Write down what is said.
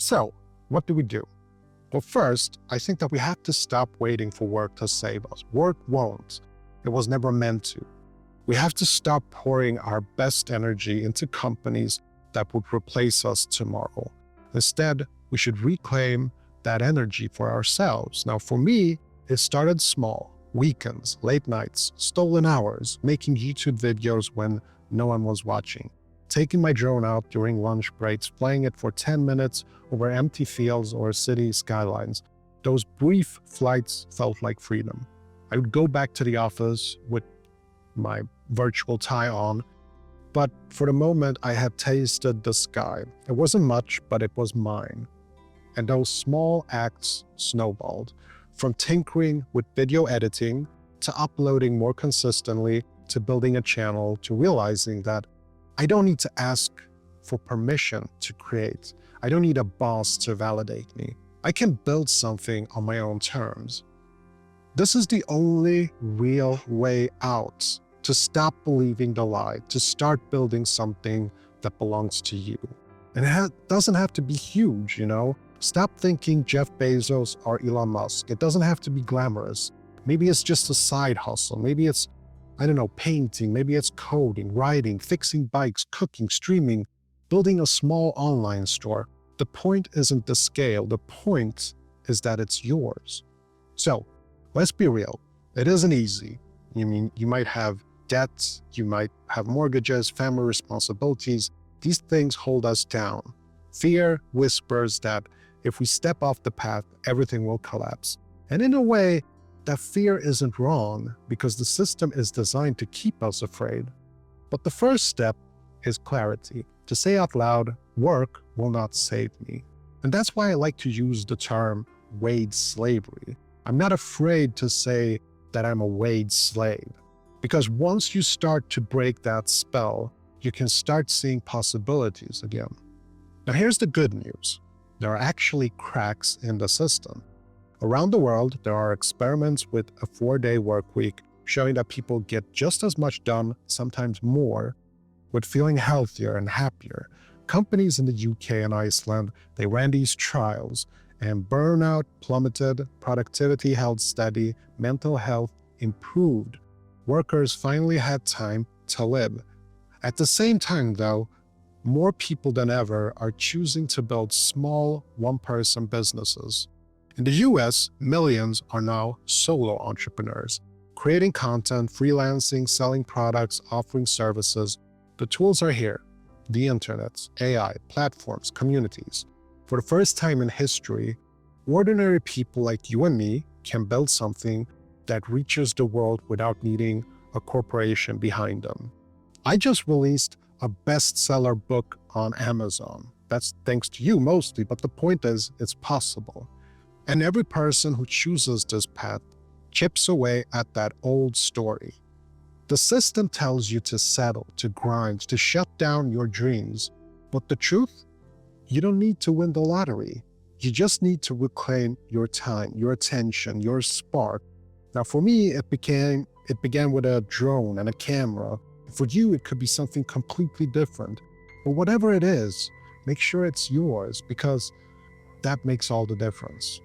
So, what do we do? Well, first, I think that we have to stop waiting for work to save us. Work won't. It was never meant to. We have to stop pouring our best energy into companies that would replace us tomorrow. Instead, we should reclaim that energy for ourselves. Now, for me, it started small. Weekends, late nights, stolen hours, making YouTube videos when no one was watching, taking my drone out during lunch breaks, flying it for 10 minutes over empty fields or city skylines. Those brief flights felt like freedom. I would go back to the office with my virtual tie on, but for the moment I had tasted the sky. It wasn't much, but it was mine. And those small acts snowballed, from tinkering with video editing, to uploading more consistently, to building a channel, to realizing that I don't need to ask for permission to create. I don't need a boss to validate me. I can build something on my own terms. This is the only real way out, to stop believing the lie, to start building something that belongs to you. And it doesn't have to be huge, you know? Stop thinking Jeff Bezos or Elon Musk. It doesn't have to be glamorous. Maybe it's just a side hustle. Maybe it's, I don't know, painting. Maybe it's coding, writing, fixing bikes, cooking, streaming, building a small online store. The point isn't the scale. The point is that it's yours. So let's be real. It isn't easy. You might have debts, you might have mortgages, family responsibilities. These things hold us down. Fear whispers that if we step off the path, everything will collapse. And in a way, that fear isn't wrong, because the system is designed to keep us afraid. But the first step is clarity. To say out loud, work will not save me. And that's why I like to use the term wage slavery. I'm not afraid to say that I'm a wage slave, because once you start to break that spell, you can start seeing possibilities again. Now here's the good news. There are actually cracks in the system. Around the world, there are experiments with a 4-day work week showing that people get just as much done, sometimes more, with feeling healthier and happier. Companies in the UK and Iceland, they ran these trials, and burnout plummeted, productivity held steady, mental health improved. Workers finally had time to live. At the same time, though, more people than ever are choosing to build small, one-person businesses. In the US, millions are now solo entrepreneurs, creating content, freelancing, selling products, offering services. The tools are here. The internet, AI, platforms, communities. For the first time in history, ordinary people like you and me can build something that reaches the world without needing a corporation behind them. I just released a bestseller book on Amazon. That's thanks to you mostly, but the point is, it's possible. And every person who chooses this path chips away at that old story. The system tells you to settle, to grind, to shut down your dreams. But the truth? You don't need to win the lottery. You just need to reclaim your time, your attention, your spark. Now for me, it began with a drone and a camera. For you, it could be something completely different. But whatever it is, make sure it's yours, because that makes all the difference.